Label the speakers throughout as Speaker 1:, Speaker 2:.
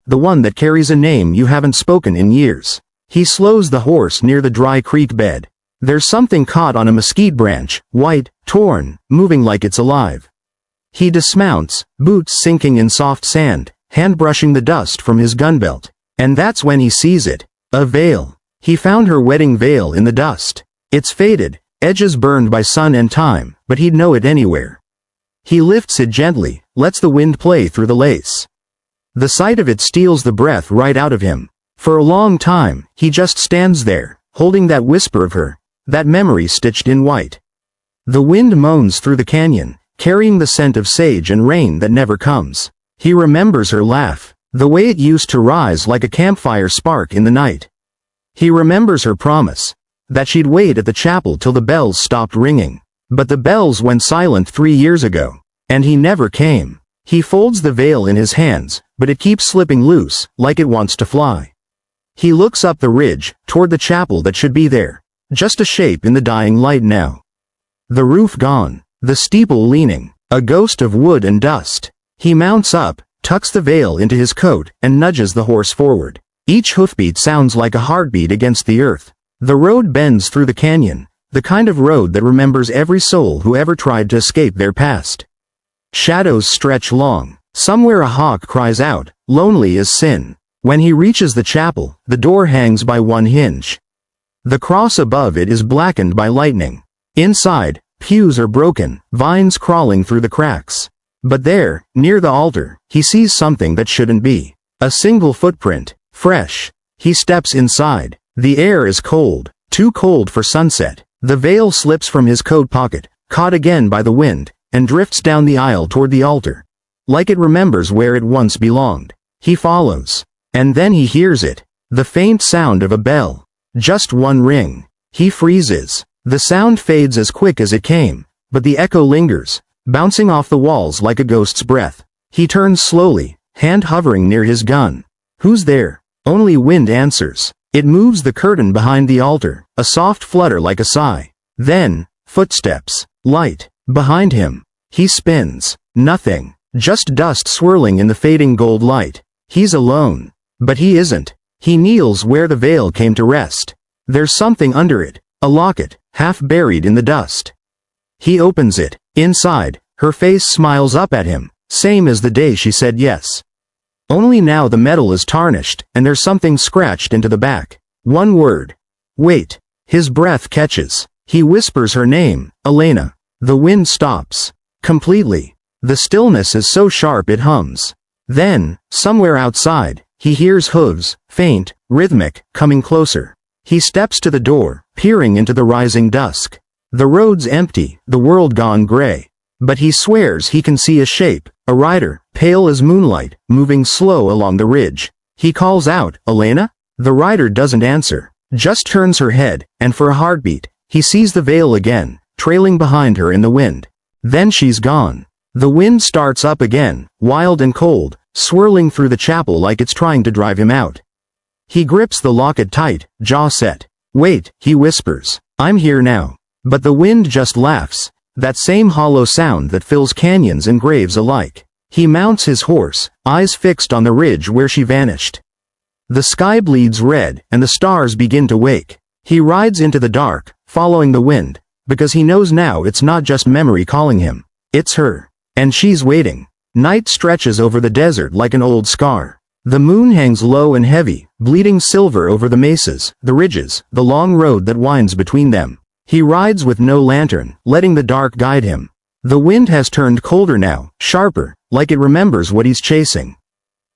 Speaker 1: the one that carries a name you haven't spoken in years. He slows the horse near the dry creek bed. There's something caught on a mesquite branch, white, torn, moving like it's alive. He dismounts, boots sinking in soft sand, hand brushing the dust from his gun belt. And that's when he sees it. A veil. He found her wedding veil in the dust. It's faded, edges burned by sun and time, but he'd know it anywhere. He lifts it gently, lets the wind play through the lace. The sight of it steals the breath right out of him. For a long time, he just stands there, holding that whisper of her, that memory stitched in white. The wind moans through the canyon, carrying the scent of sage and rain that never comes. He remembers her laugh, the way it used to rise like a campfire spark in the night. He remembers her promise, that she'd wait at the chapel till the bells stopped ringing. But the bells went silent 3 years ago, and he never came. He folds the veil in his hands, but it keeps slipping loose, like it wants to fly. He looks up the ridge, toward the chapel that should be there, just a shape in the dying light now. The roof gone, the steeple leaning, a ghost of wood and dust. He mounts up, tucks the veil into his coat, and nudges the horse forward. Each hoofbeat sounds like a heartbeat against the earth. The road bends through the canyon, the kind of road that remembers every soul who ever tried to escape their past. Shadows stretch long. Somewhere a hawk cries out, lonely as sin. When he reaches the chapel, the door hangs by one hinge. The cross above it is blackened by lightning. Inside, pews are broken, vines crawling through the cracks. But there, near the altar, he sees something that shouldn't be. A single footprint, fresh. He steps inside. The air is cold, too cold for sunset. The veil slips from his coat pocket, caught again by the wind, and drifts down the aisle toward the altar. Like it remembers where it once belonged. He follows. And then he hears it. The faint sound of a bell. Just one ring. He freezes. The sound fades as quick as it came, but the echo lingers, bouncing off the walls like a ghost's breath. He turns slowly, hand hovering near his gun. Who's there? Only wind answers. It moves the curtain behind the altar, a soft flutter like a sigh. Then, footsteps. Light. Behind him. He spins. Nothing. Just dust swirling in the fading gold light. He's alone. But he isn't. He kneels where the veil came to rest. There's something under it. A locket, half buried in the dust. He opens it. Inside, her face smiles up at him, same as the day she said yes. Only now the metal is tarnished, and there's something scratched into the back. One word. Wait. His breath catches. He whispers her name, Elena. The wind stops. Completely. The stillness is so sharp it hums. Then, somewhere outside, he hears hooves, faint, rhythmic, coming closer. He steps to the door, peering into the rising dusk. The road's empty, the world gone gray. But he swears he can see a shape, a rider, pale as moonlight, moving slow along the ridge. He calls out, Elena? The rider doesn't answer, just turns her head, and for a heartbeat, he sees the veil again, trailing behind her in the wind. Then she's gone. The wind starts up again, wild and cold, swirling through the chapel like it's trying to drive him out. He grips the locket tight, jaw set. Wait, he whispers. I'm here now. But the wind just laughs, that same hollow sound that fills canyons and graves alike. He mounts his horse, eyes fixed on the ridge where she vanished. The sky bleeds red, and the stars begin to wake. He rides into the dark, following the wind, because he knows now it's not just memory calling him. It's her. And she's waiting. Night stretches over the desert like an old scar. The moon hangs low and heavy, bleeding silver over the mesas, the ridges, the long road that winds between them. He rides with no lantern, letting the dark guide him. The wind has turned colder now, sharper, like it remembers what he's chasing.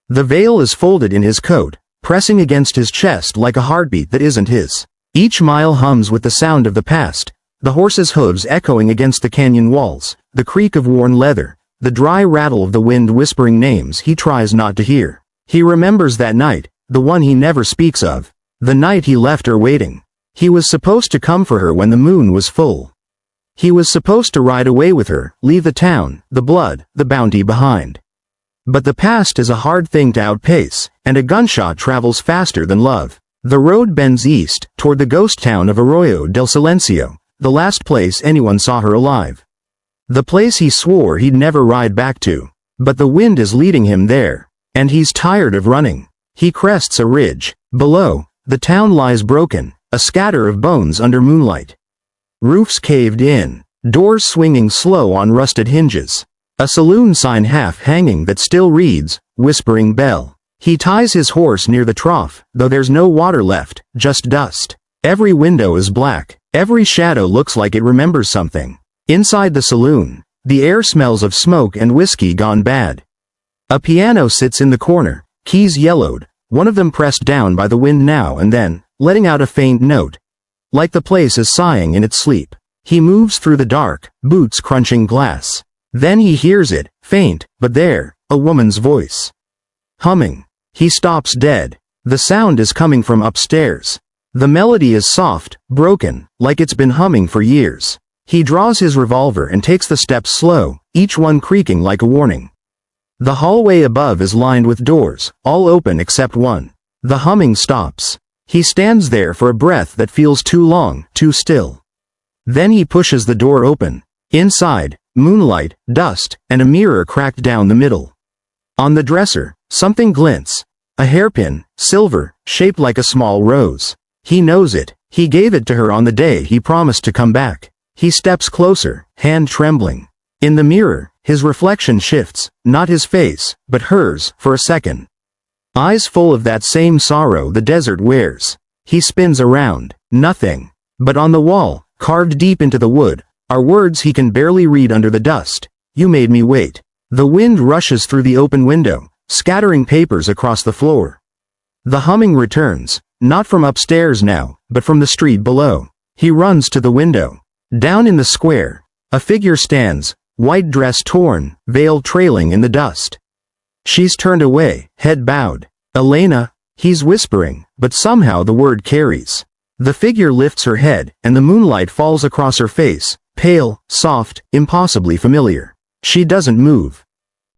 Speaker 1: The veil is folded in his coat, pressing against his chest like a heartbeat that isn't his. Each mile hums with the sound of the past, the horse's hooves echoing against the canyon walls, the creak of worn leather, the dry rattle of the wind whispering names he tries not to hear. He remembers that night, the one he never speaks of, the night he left her waiting. He was supposed to come for her when the moon was full. He was supposed to ride away with her, leave the town, the blood, the bounty behind. But the past is a hard thing to outpace, and a gunshot travels faster than love. The road bends east, toward the ghost town of Arroyo del Silencio, the last place anyone saw her alive. The place he swore he'd never ride back to. But the wind is leading him there. And he's tired of running. He crests a ridge. Below, the town lies broken, a scatter of bones under moonlight. Roofs caved in, doors swinging slow on rusted hinges. A saloon sign half hanging that still reads, "Whispering Bell." He ties his horse near the trough, though there's no water left, just dust. Every window is black. Every shadow looks like it remembers something. Inside the saloon, the air smells of smoke and whiskey gone bad. A piano sits in the corner, keys yellowed, one of them pressed down by the wind now and then, letting out a faint note. Like the place is sighing in its sleep. He moves through the dark, boots crunching glass. Then he hears it, faint, but there, a woman's voice. Humming. He stops dead. The sound is coming from upstairs. The melody is soft, broken, like it's been humming for years. He draws his revolver and takes the steps slow, each one creaking like a warning. The hallway above is lined with doors, all open except one. The humming stops. He stands there for a breath that feels too long, too still. Then he pushes the door open. Inside, moonlight, dust, and a mirror cracked down the middle. On the dresser, something glints. A hairpin, silver, shaped like a small rose. He knows it. He gave it to her on the day he promised to come back. He steps closer, hand trembling. In the mirror, his reflection shifts, not his face, but hers, for a second. Eyes full of that same sorrow the desert wears. He spins around. Nothing. But on the wall, carved deep into the wood, are words he can barely read under the dust. "You made me wait." The wind rushes through the open window, scattering papers across the floor. The humming returns, not from upstairs now, but from the street below. He runs to the window. Down in the square, a figure stands, white dress torn, veil trailing in the dust. She's turned away, head bowed. "Elena," he's whispering, but somehow the word carries. The figure lifts her head, and the moonlight falls across her face, pale, soft, impossibly familiar. She doesn't move.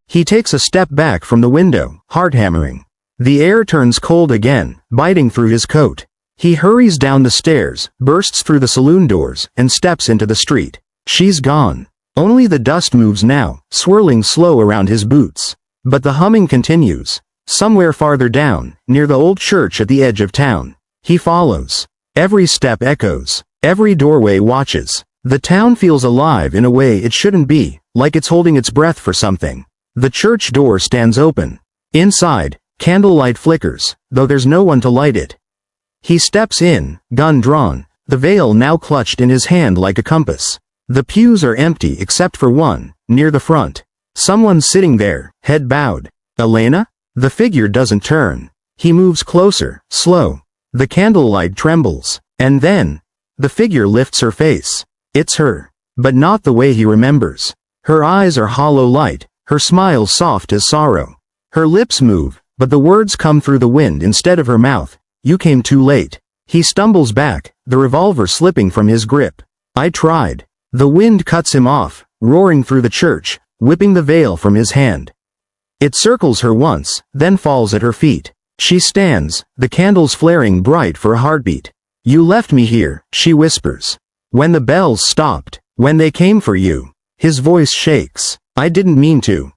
Speaker 1: He takes a step back from the window, heart hammering. The air turns cold again, biting through his coat. He hurries down the stairs, bursts through the saloon doors, and steps into the street. She's gone. Only the dust moves now, swirling slow around his boots. But the humming continues. Somewhere farther down, near the old church at the edge of town. He follows. Every step echoes. Every doorway watches. The town feels alive in a way it shouldn't be, like it's holding its breath for something. The church door stands open. Inside, candlelight flickers, though there's no one to light it. He steps in, gun drawn, the veil now clutched in his hand like a compass. The pews are empty except for one, near the front. Someone's sitting there, head bowed. "Elena?" The figure doesn't turn. He moves closer, slow. The candlelight trembles. And then, the figure lifts her face. It's her. But not the way he remembers. Her eyes are hollow light, her smile soft as sorrow. Her lips move, but the words come through the wind instead of her mouth. "You came too late." He stumbles back, the revolver slipping from his grip. "I tried." The wind cuts him off, roaring through the church, whipping the veil from his hand. It circles her once, then falls at her feet. She stands, the candles flaring bright for a heartbeat. "You left me here," she whispers. "When the bells stopped, when they came for you." His voice shakes. "I didn't mean to.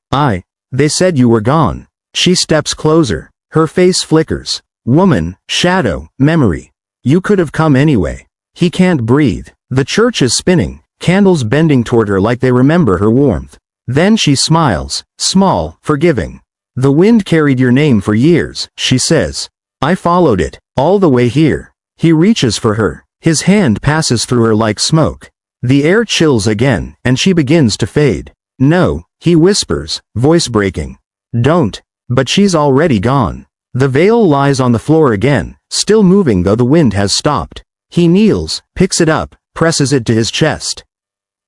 Speaker 1: They said you were gone." She steps closer. Her face flickers. Woman, shadow, memory. "You could have come anyway." He can't breathe. The church is spinning, candles bending toward her like they remember her warmth. Then she smiles, small, forgiving. "The wind carried your name for years," she says. "I followed it, all the way here." He reaches for her. His hand passes through her like smoke. The air chills again, and she begins to fade. "No," he whispers, voice breaking. "Don't." But she's already gone. The veil lies on the floor again, still moving though the wind has stopped. He kneels, picks it up, presses it to his chest.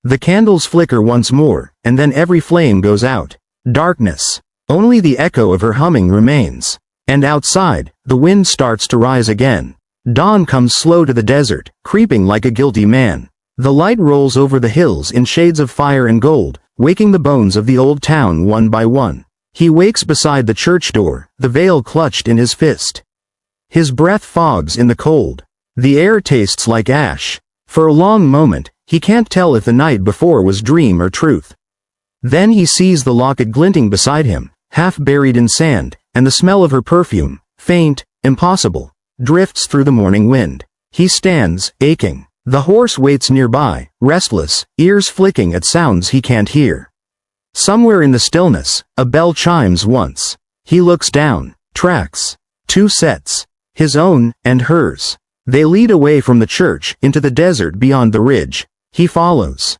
Speaker 1: The candles flicker once more, and then every flame goes out. Darkness. Only the echo of her humming remains. And outside, the wind starts to rise again. Dawn comes slow to the desert, creeping like a guilty man. The light rolls over the hills in shades of fire and gold, waking the bones of the old town one by one. He wakes beside the church door, the veil clutched in his fist. His breath fogs in the cold. The air tastes like ash. For a long moment, he can't tell if the night before was dream or truth. Then he sees the locket glinting beside him, half buried in sand, and the smell of her perfume, faint, impossible, drifts through the morning wind. He stands, aching. The horse waits nearby, restless, ears flicking at sounds he can't hear. Somewhere in the stillness, a bell chimes once. He looks down. Tracks. 2 sets. His own, and hers. They lead away from the church, into the desert beyond the ridge. He follows.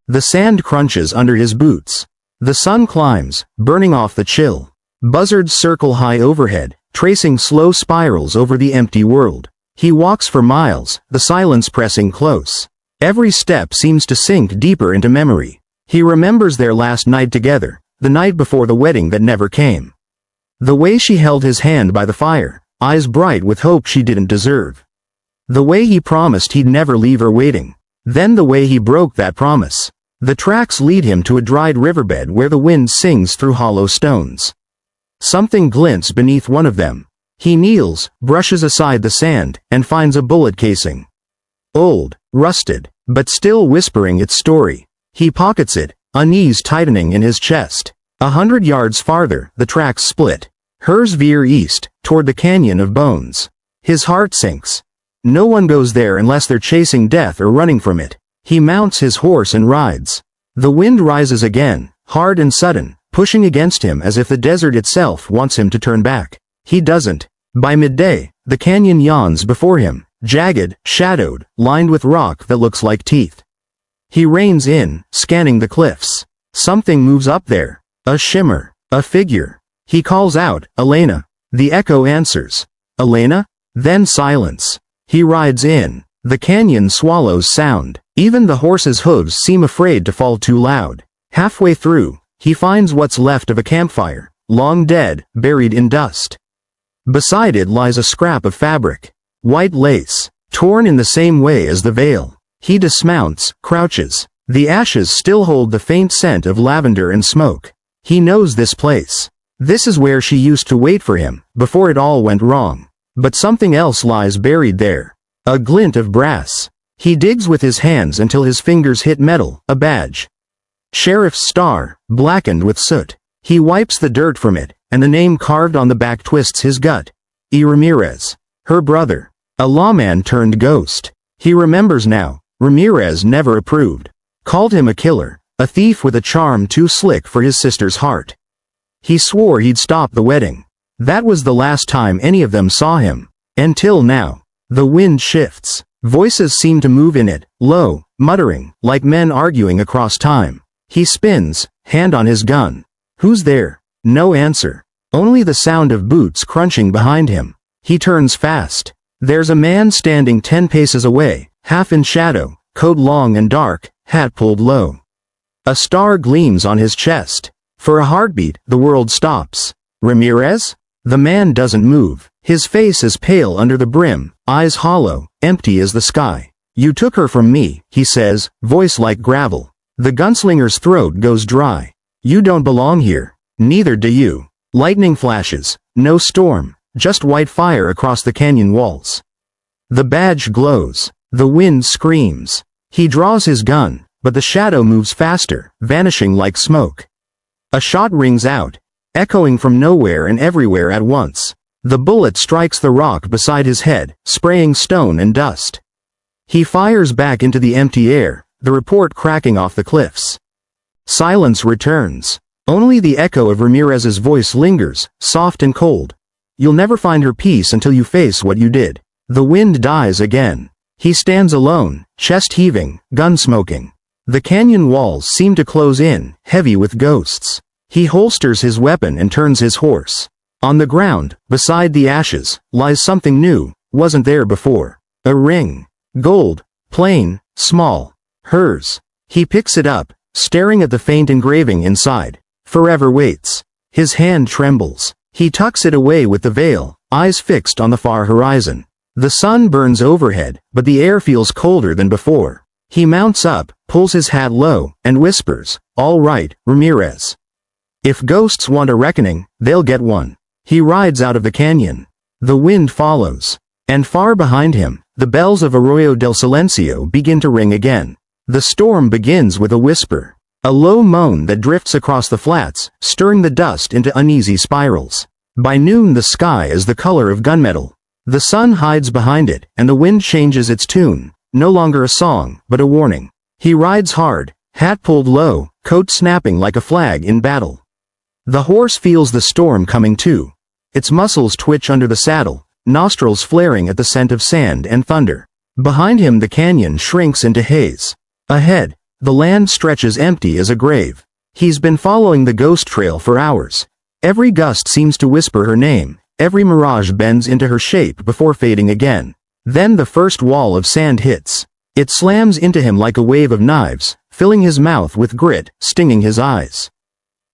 Speaker 1: The sand crunches under his boots. The sun climbs, burning off the chill. Buzzards circle high overhead, tracing slow spirals over the empty world. He walks for miles, the silence pressing close. Every step seems to sink deeper into memory. He remembers their last night together, the night before the wedding that never came. The way she held his hand by the fire, eyes bright with hope she didn't deserve. The way he promised he'd never leave her waiting. Then the way he broke that promise. The tracks lead him to a dried riverbed where the wind sings through hollow stones. Something glints beneath one of them. He kneels, brushes aside the sand, and finds a bullet casing. Old, rusted, but still whispering its story. He pockets it, unease tightening in his chest. 100 yards farther, the tracks split. Hers veer east, toward the canyon of bones. His heart sinks. No one goes there unless they're chasing death or running from it. He mounts his horse and rides. The wind rises again, hard and sudden, pushing against him as if the desert itself wants him to turn back. He doesn't. By midday, the canyon yawns before him, jagged, shadowed, lined with rock that looks like teeth. He reins in, scanning the cliffs. Something moves up there. A shimmer. A figure. He calls out, "Elena." The echo answers. "Elena?" Then silence. He rides in. The canyon swallows sound. Even the horse's hooves seem afraid to fall too loud. Halfway through, he finds what's left of a campfire, long dead, buried in dust. Beside it lies a scrap of fabric. White lace, torn in the same way as the veil. He dismounts, crouches. The ashes still hold the faint scent of lavender and smoke. He knows this place. This is where she used to wait for him, before it all went wrong. But something else lies buried there. A glint of brass. He digs with his hands until his fingers hit metal, a badge. Sheriff's star, blackened with soot. He wipes the dirt from it, and the name carved on the back twists his gut. E. Ramirez. Her brother. A lawman turned ghost. He remembers now. Ramirez never approved. Called him a killer, a thief with a charm too slick for his sister's heart. He swore he'd stop the wedding. That was the last time any of them saw him. Until now. The wind shifts. Voices seem to move in it, low, muttering, like men arguing across time. He spins, hand on his gun. Who's there? No answer. Only the sound of boots crunching behind him. He turns fast. There's a man standing 10 paces away, half in shadow, coat long and dark, hat pulled low. A star gleams on his chest. For a heartbeat, the world stops. Ramirez? The man doesn't move. His face is pale under the brim, eyes hollow, empty as the sky. You took her from me, he says, voice like gravel. The gunslinger's throat goes dry. You don't belong here. Neither do you. Lightning flashes. No storm. Just white fire across the canyon walls. The badge glows. The wind screams. He draws his gun, but the shadow moves faster, vanishing like smoke. A shot rings out, echoing from nowhere and everywhere at once. The bullet strikes the rock beside his head, spraying stone and dust. He fires back into the empty air, the report cracking off the cliffs. Silence returns. Only the echo of Ramirez's voice lingers, soft and cold. You'll never find her peace until you face what you did. The wind dies again. He stands alone, chest heaving, gun smoking. The canyon walls seem to close in, heavy with ghosts. He holsters his weapon and turns his horse. On the ground, beside the ashes, lies something new, wasn't there before. A ring. Gold. Plain, small. Hers. He picks it up, staring at the faint engraving inside. Forever waits. His hand trembles. He tucks it away with the veil, eyes fixed on the far horizon. The sun burns overhead, but the air feels colder than before. He mounts up, pulls his hat low, and whispers, "All right, Ramirez. If ghosts want a reckoning, they'll get one." He rides out of the canyon. The wind follows. And far behind him, the bells of Arroyo del Silencio begin to ring again. The storm begins with a whisper. A low moan that drifts across the flats, stirring the dust into uneasy spirals. By noon the sky is the color of gunmetal. The sun hides behind it, and the wind changes its tune, no longer a song, but a warning. He rides hard, hat pulled low, coat snapping like a flag in battle. The horse feels the storm coming too. Its muscles twitch under the saddle, nostrils flaring at the scent of sand and thunder. Behind him the canyon shrinks into haze. Ahead, the land stretches empty as a grave. He's been following the ghost trail for hours. Every gust seems to whisper her name, every mirage bends into her shape before fading again. Then the first wall of sand hits. It slams into him like a wave of knives, filling his mouth with grit, stinging his eyes.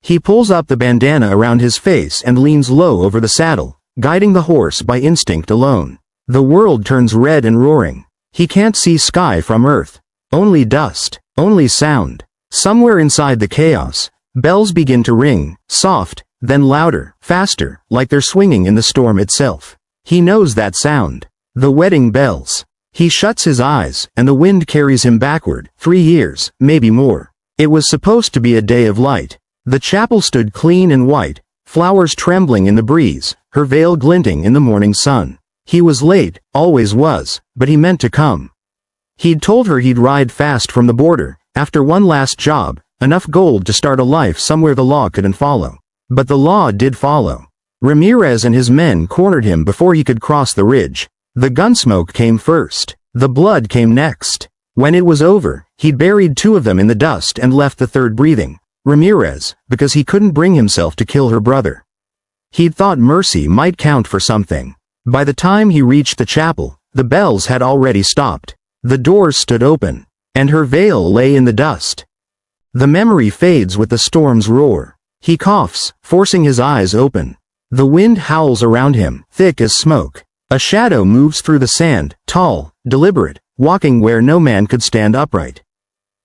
Speaker 1: He pulls up the bandana around his face and leans low over the saddle, guiding the horse by instinct alone. The world turns red and roaring. He can't see sky from earth. Only dust, only sound. Somewhere inside the chaos, bells begin to ring, soft, then louder, faster, like they're swinging in the storm itself. He knows that sound. The wedding bells. He shuts his eyes, and the wind carries him backward, 3 years, maybe more. It was supposed to be a day of light. The chapel stood clean and white, flowers trembling in the breeze, her veil glinting in the morning sun. He was late, always was, but he meant to come. He'd told her he'd ride fast from the border, after one last job, enough gold to start a life somewhere the law couldn't follow. But the law did follow. Ramirez and his men cornered him before he could cross the ridge. The gunsmoke came first. The blood came next. When it was over, he'd buried 2 of them in the dust and left the third breathing. Ramirez, because he couldn't bring himself to kill her brother. He'd thought mercy might count for something. By the time he reached the chapel, the bells had already stopped. The doors stood open, and her veil lay in the dust. The memory fades with the storm's roar. He coughs, forcing his eyes open. The wind howls around him, thick as smoke. A shadow moves through the sand, tall, deliberate, walking where no man could stand upright.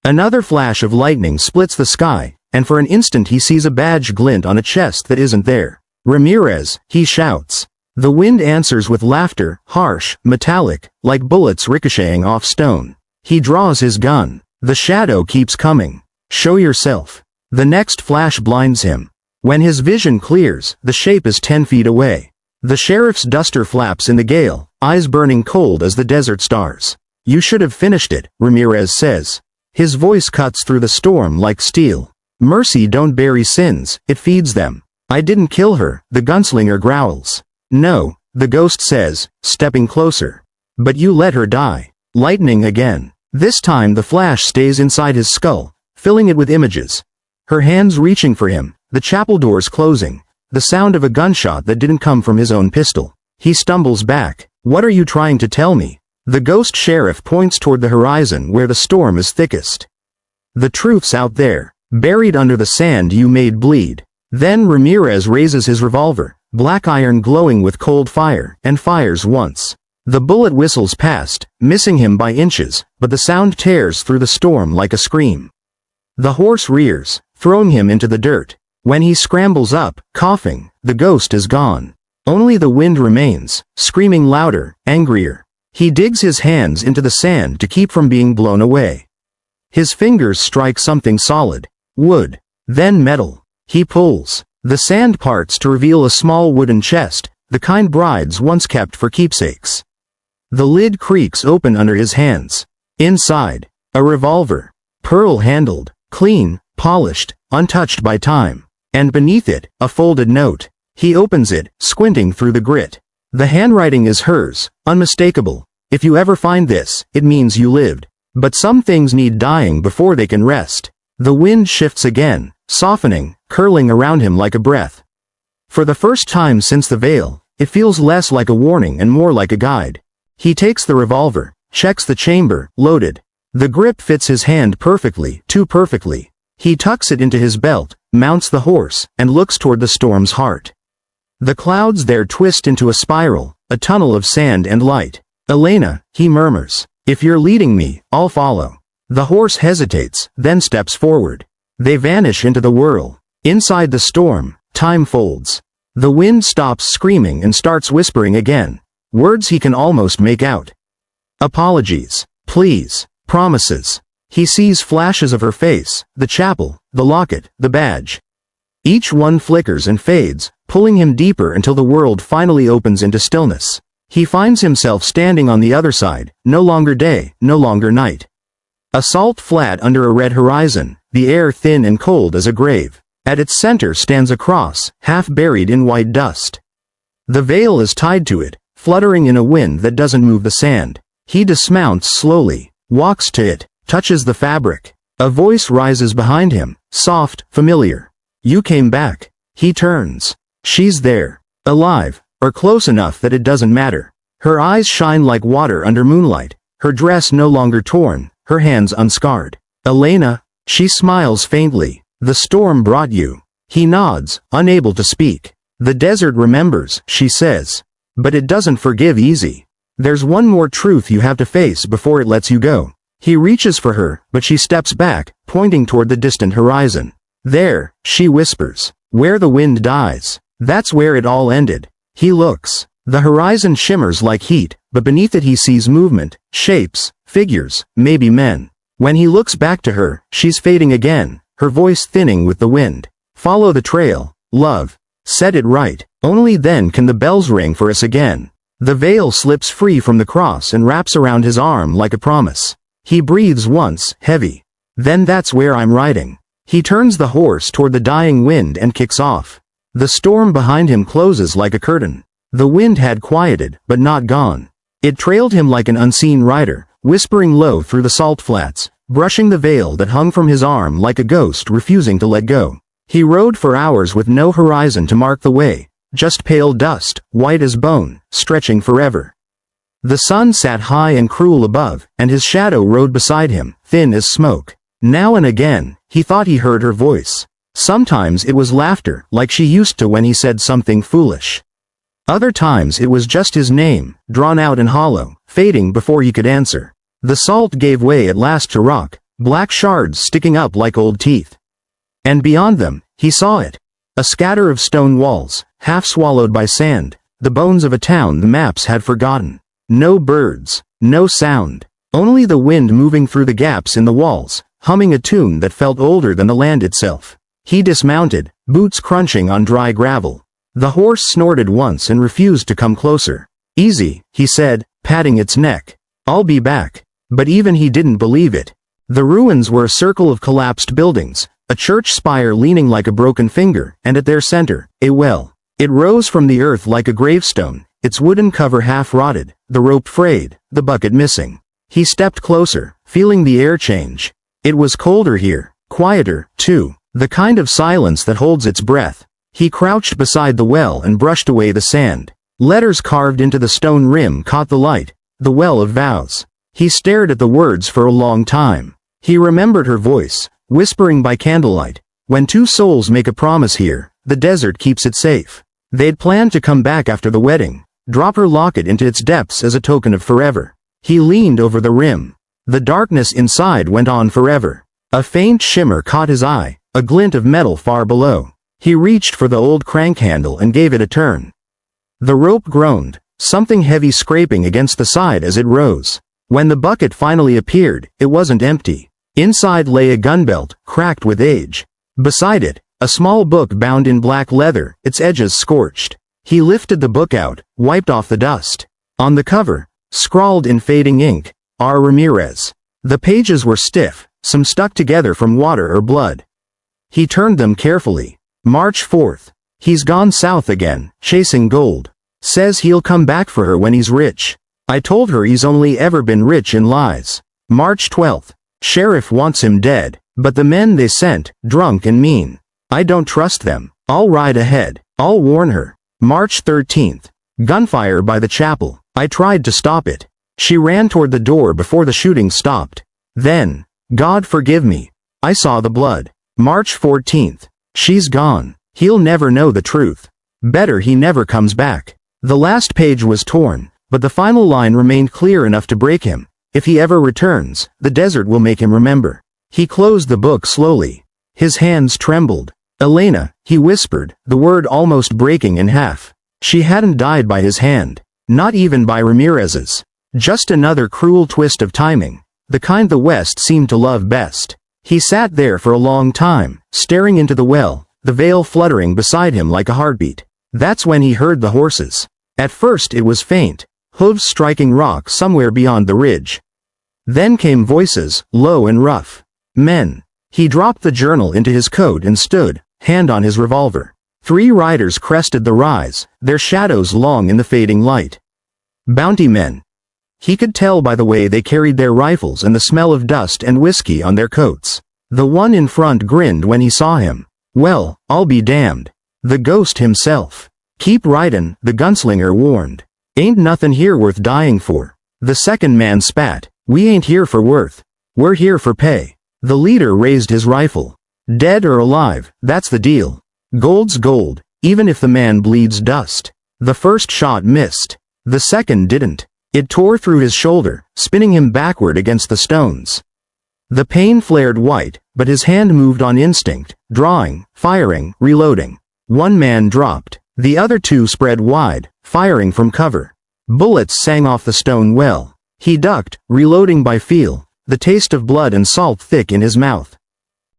Speaker 1: Another flash of lightning splits the sky, and for an instant he sees a badge glint on a chest that isn't there. Ramirez, he shouts. The wind answers with laughter, harsh, metallic, like bullets ricocheting off stone. He draws his gun. The shadow keeps coming. Show yourself. The next flash blinds him. When his vision clears, the shape is 10 feet away. The sheriff's duster flaps in the gale, eyes burning cold as the desert stars. You should have finished it, Ramirez says. His voice cuts through the storm like steel. Mercy don't bury sins, it feeds them. I didn't kill her, the gunslinger growls. No, the ghost says, stepping closer. But you let her die. Lightning again. This time the flash stays inside his skull, filling it with images. Her hands reaching for him, the chapel doors closing, the sound of a gunshot that didn't come from his own pistol. He stumbles back. What are you trying to tell me? The ghost sheriff points toward the horizon where the storm is thickest. The truth's out there, buried under the sand you made bleed. Then Ramirez raises his revolver, black iron glowing with cold fire, and fires once. The bullet whistles past, missing him by inches, but the sound tears through the storm like a scream. The horse rears, throwing him into the dirt. When he scrambles up, coughing, the ghost is gone. Only the wind remains, screaming louder, angrier. He digs his hands into the sand to keep from being blown away. His fingers strike something solid. Wood. Then metal. He pulls. The sand parts to reveal a small wooden chest, the kind brides once kept for keepsakes. The lid creaks open under his hands. Inside, a revolver. Pearl-handled, clean, polished, untouched by time. And beneath it, a folded note. He opens it, squinting through the grit. The handwriting is hers, unmistakable. If you ever find this, it means you lived. But some things need dying before they can rest. The wind shifts again, softening, curling around him like a breath. For the first time since the veil, it feels less like a warning and more like a guide. He takes the revolver, checks the chamber, loaded. The grip fits his hand perfectly, too perfectly. He tucks it into his belt, mounts the horse, and looks toward the storm's heart. The clouds there twist into a spiral, a tunnel of sand and light. Elena, he murmurs. If you're leading me, I'll follow. The horse hesitates, then steps forward. They vanish into the whirl. Inside the storm, time folds. The wind stops screaming and starts whispering again. Words he can almost make out. Apologies. Please. Promises. He sees flashes of her face, the chapel, the locket, the badge. Each one flickers and fades, pulling him deeper until the world finally opens into stillness. He finds himself standing on the other side, no longer day, no longer night. A salt flat under a red horizon, the air thin and cold as a grave. At its center stands a cross, half buried in white dust. The veil is tied to it, fluttering in a wind that doesn't move the sand. He dismounts slowly, walks to it, touches the fabric. A voice rises behind him, soft, familiar. "You came back." He turns. She's there. Alive, or close enough that it doesn't matter. Her eyes shine like water under moonlight, her dress no longer torn, her hands unscarred. "Elena?" She smiles faintly. "The storm brought you." He nods, unable to speak. "The desert remembers," she says. "But it doesn't forgive easy. There's one more truth you have to face before it lets you go." He reaches for her, but she steps back, pointing toward the distant horizon. "There," she whispers. "Where the wind dies. That's where it all ended." He looks. The horizon shimmers like heat, but beneath it he sees movement, shapes, figures, maybe men. When he looks back to her, she's fading again, her voice thinning with the wind. "Follow the trail, love. Set it right. Only then can the bells ring for us again." The veil slips free from the cross and wraps around his arm like a promise. He breathes once, heavy. "Then that's where I'm riding." He turns the horse toward the dying wind and kicks off. The storm behind him closes like a curtain. The wind had quieted, but not gone. It trailed him like an unseen rider, whispering low through the salt flats, brushing the veil that hung from his arm like a ghost refusing to let go. He rode for hours with no horizon to mark the way, just pale dust, white as bone, stretching forever. The sun sat high and cruel above, and his shadow rode beside him, thin as smoke. Now and again, he thought he heard her voice. Sometimes it was laughter, like she used to when he said something foolish. Other times it was just his name, drawn out and hollow, fading before he could answer. The salt gave way at last to rock, black shards sticking up like old teeth. And beyond them, he saw it. A scatter of stone walls, half swallowed by sand, the bones of a town the maps had forgotten. No birds, no sound, only the wind moving through the gaps in the walls, humming a tune that felt older than the land itself. He dismounted, boots crunching on dry gravel. The horse snorted once and refused to come closer. "Easy," he said, patting its neck. "I'll be back." But even he didn't believe it. The ruins were a circle of collapsed buildings, a church spire leaning like a broken finger, and at their center, a well. It rose from the earth like a gravestone, its wooden cover half rotted, the rope frayed, the bucket missing. He stepped closer, feeling the air change. It was colder here, quieter, too, the kind of silence that holds its breath. He crouched beside the well and brushed away the sand. Letters carved into the stone rim caught the light, the well of vows. He stared at the words for a long time. He remembered her voice, whispering by candlelight. "When two souls make a promise here, the desert keeps it safe." They'd planned to come back after the wedding, drop her locket into its depths as a token of forever. He leaned over the rim. The darkness inside went on forever. A faint shimmer caught his eye, a glint of metal far below. He reached for the old crank handle and gave it a turn. The rope groaned, something heavy scraping against the side as it rose. When the bucket finally appeared, it wasn't empty. Inside lay a gun belt, cracked with age. Beside it, a small book bound in black leather, its edges scorched. He lifted the book out, wiped off the dust. On the cover, scrawled in fading ink, R. Ramirez. The pages were stiff, some stuck together from water or blood. He turned them carefully. March 4th. He's gone south again, chasing gold. Says he'll come back for her when he's rich. I told her he's only ever been rich in lies. March 12th. Sheriff wants him dead, but the men they sent, drunk and mean. I don't trust them. I'll ride ahead. I'll warn her. March 13th. Gunfire by the chapel. I tried to stop it. She ran toward the door before the shooting stopped. Then, God forgive me, I saw the blood. March 14th. She's gone. He'll never know the truth. Better he never comes back. The last page was torn, but the final line remained clear enough to break him. If he ever returns, the desert will make him remember. He closed the book slowly. His hands trembled. Elena, he whispered, the word almost breaking in half. She hadn't died by his hand. Not even by Ramirez's. Just another cruel twist of timing, the kind the West seemed to love best. He sat there for a long time, staring into the well, the veil fluttering beside him like a heartbeat. That's when he heard the horses. At first it was faint, hooves striking rock somewhere beyond the ridge. Then came voices, low and rough. Men. He dropped the journal into his coat and stood, hand on his revolver. 3 riders crested the rise, their shadows long in the fading light. Bounty men. He could tell by the way they carried their rifles and the smell of dust and whiskey on their coats. The one in front grinned when he saw him. Well, I'll be damned. The ghost himself. Keep ridin', the gunslinger warned. Ain't nothin' here worth dying for. The second man spat. We ain't here for worth. We're here for pay. The leader raised his rifle. Dead or alive, that's the deal. Gold's gold, even if the man bleeds dust. The first shot missed. The second didn't. It tore through his shoulder, spinning him backward against the stones. The pain flared white, but his hand moved on instinct, drawing, firing, reloading. One man dropped. The other 2 spread wide, firing from cover. Bullets sang off the stone well. He ducked, reloading by feel, the taste of blood and salt thick in his mouth.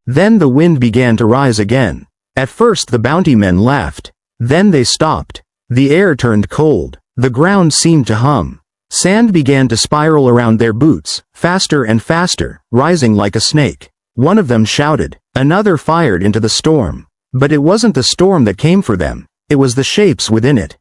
Speaker 1: Then the wind began to rise again. At first the bounty men laughed. Then they stopped. The air turned cold. The ground seemed to hum. Sand began to spiral around their boots, faster and faster, rising like a snake. One of them shouted. Another fired into the storm. But it wasn't the storm that came for them. It was the shapes within it.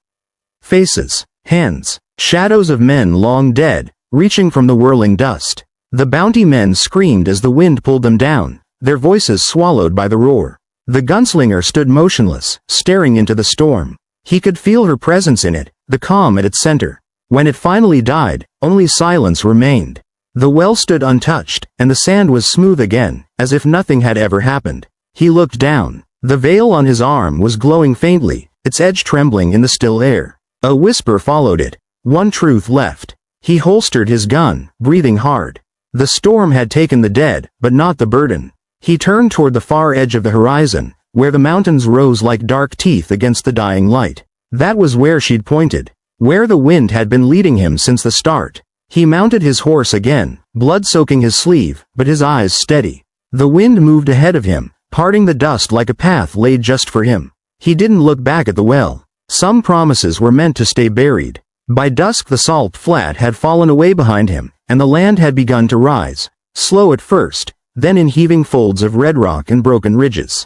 Speaker 1: Faces, hands, shadows of men long dead, reaching from the whirling dust. The bounty men screamed as the wind pulled them down, their voices swallowed by the roar. The gunslinger stood motionless, staring into the storm. He could feel her presence in it, the calm at its center. When it finally died, only silence remained. The well stood untouched, and the sand was smooth again, as if nothing had ever happened. He looked down. The veil on his arm was glowing faintly, its edge trembling in the still air. A whisper followed it. One truth left. He holstered his gun, breathing hard. The storm had taken the dead, but not the burden. He turned toward the far edge of the horizon, where the mountains rose like dark teeth against the dying light. That was where she'd pointed, where the wind had been leading him since the start. He mounted his horse again, blood soaking his sleeve, but his eyes steady. The wind moved ahead of him, parting the dust like a path laid just for him. He didn't look back at the well. Some promises were meant to stay buried. By dusk the salt flat had fallen away behind him, and the land had begun to rise, slow at first, then in heaving folds of red rock and broken ridges.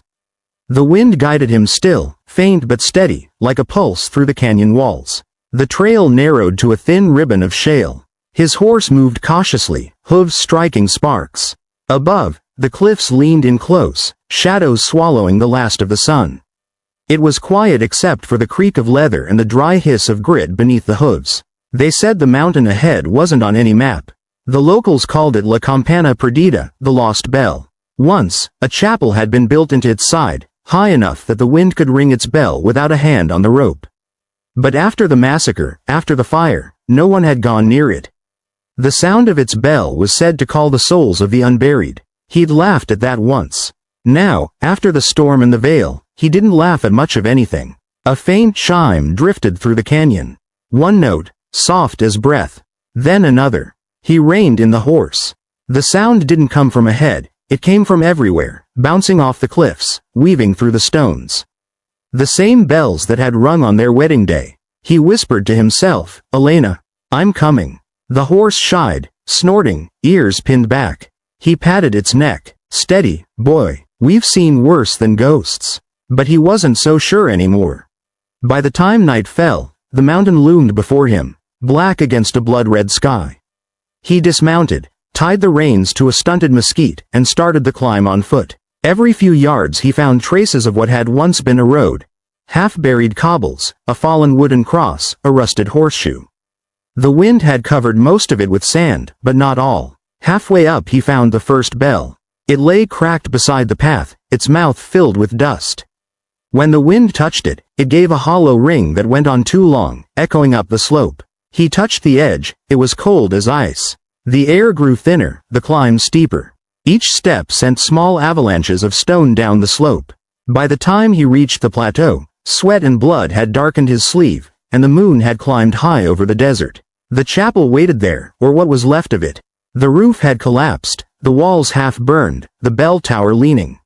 Speaker 1: The wind guided him still, faint but steady, like a pulse through the canyon walls. The trail narrowed to a thin ribbon of shale. His horse moved cautiously, hooves striking sparks. Above, the cliffs leaned in close, shadows swallowing the last of the sun. It was quiet except for the creak of leather and the dry hiss of grit beneath the hooves. They said the mountain ahead wasn't on any map. The locals called it La Campana Perdida, the Lost Bell. Once, a chapel had been built into its side, high enough that the wind could ring its bell without a hand on the rope. But after the massacre, after the fire, no one had gone near it. The sound of its bell was said to call the souls of the unburied. He'd laughed at that once. Now, after the storm and the veil, he didn't laugh at much of anything. A faint chime drifted through the canyon. One note, soft as breath. Then another. He reined in the horse. The sound didn't come from ahead, it came from everywhere, bouncing off the cliffs, weaving through the stones. The same bells that had rung on their wedding day. He whispered to himself, Elena, I'm coming. The horse shied, snorting, ears pinned back. He patted its neck. Steady, boy, we've seen worse than ghosts. But he wasn't so sure anymore. By the time night fell, the mountain loomed before him, black against a blood-red sky. He dismounted, tied the reins to a stunted mesquite, and started the climb on foot. Every few yards he found traces of what had once been a road. Half-buried cobbles, a fallen wooden cross, a rusted horseshoe. The wind had covered most of it with sand, but not all. Halfway up he found the first bell. It lay cracked beside the path, its mouth filled with dust. When the wind touched it, it gave a hollow ring that went on too long, echoing up the slope. He touched the edge, it was cold as ice. The air grew thinner, the climb steeper. Each step sent small avalanches of stone down the slope. By the time he reached the plateau, sweat and blood had darkened his sleeve, and the moon had climbed high over the desert. The chapel waited there, or what was left of it. The roof had collapsed, the walls half burned, the bell tower leaning.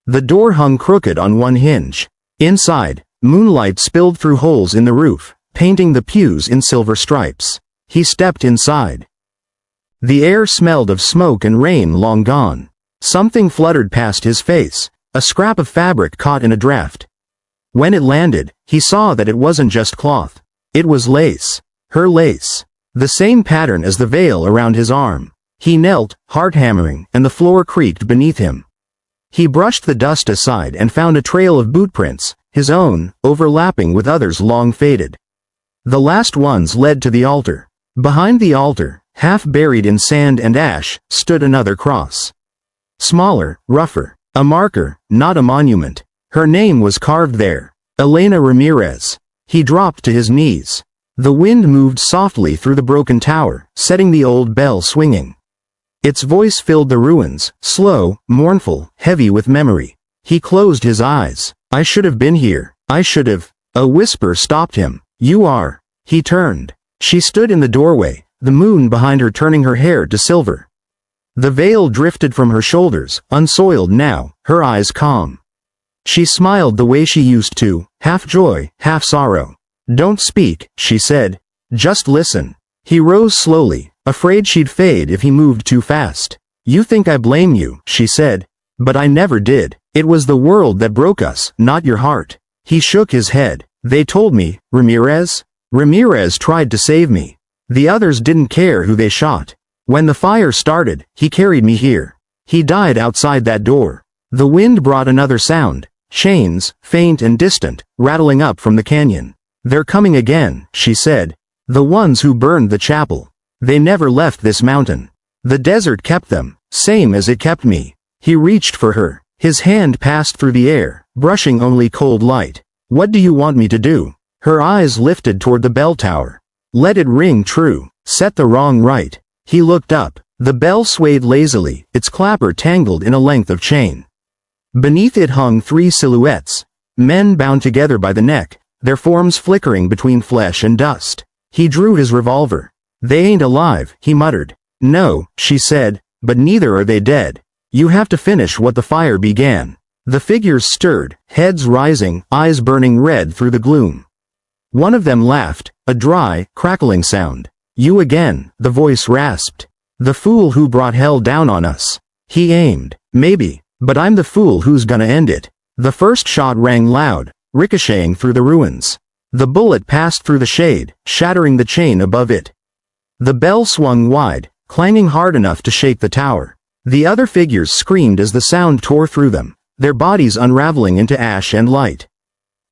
Speaker 1: The door hung crooked on one hinge. Inside, Moonlight spilled through holes in the roof, painting the pews in silver stripes. He stepped inside. The air smelled of smoke and rain long gone. Something fluttered past his face, a scrap of fabric caught in a draft. When it landed, he saw that it wasn't just cloth. It was lace. Her lace. The same pattern as the veil around his arm. He knelt, heart hammering, and the floor creaked beneath him. He brushed the dust aside and found a trail of bootprints, his own, overlapping with others long faded. The last ones led to the altar. Behind the altar, half buried in sand and ash, stood another cross. Smaller, rougher. A marker, not a monument. Her name was carved there. Elena Ramirez. He dropped to his knees. The wind moved softly through the broken tower, setting the old bell swinging. Its voice filled the ruins, slow, mournful, heavy with memory. He closed his eyes. I should have been here. I should have. A whisper stopped him. You are. He turned. She stood in the doorway, the moon behind her turning her hair to silver. The veil drifted from her shoulders, unsoiled now, her eyes calm. She smiled the way she used to, half joy, half sorrow. Don't speak, she said. Just listen. He rose slowly, afraid she'd fade if he moved too fast. You think I blame you, she said. But I never did. It was the world that broke us, not your heart. He shook his head. They told me, Ramirez? Ramirez tried to save me. The others didn't care who they shot. When the fire started, he carried me here. He died outside that door. The wind brought another sound. Chains, faint and distant, rattling up from the canyon. They're coming again, she said. The ones who burned the chapel. They never left this mountain. The desert kept them, same as it kept me. He reached for her. His hand passed through the air, brushing only cold light. What do you want me to do? Her eyes lifted toward the bell tower. Let it ring true. Set the wrong right. He looked up. The bell swayed lazily, its clapper tangled in a length of chain. Beneath it hung three silhouettes. Men bound together by the neck, their forms flickering between flesh and dust. He drew his revolver. They ain't alive, he muttered. No, she said, but neither are they dead. You have to finish what the fire began. The figures stirred, heads rising, eyes burning red through the gloom. One of them laughed, a dry, crackling sound. You again, the voice rasped. The fool who brought hell down on us. He aimed. Maybe, but I'm the fool who's gonna end it. The first shot rang loud, ricocheting through the ruins. The bullet passed through the shade, shattering the chain above it. The bell swung wide, clanging hard enough to shake the tower. The other figures screamed as the sound tore through them, their bodies unraveling into ash and light.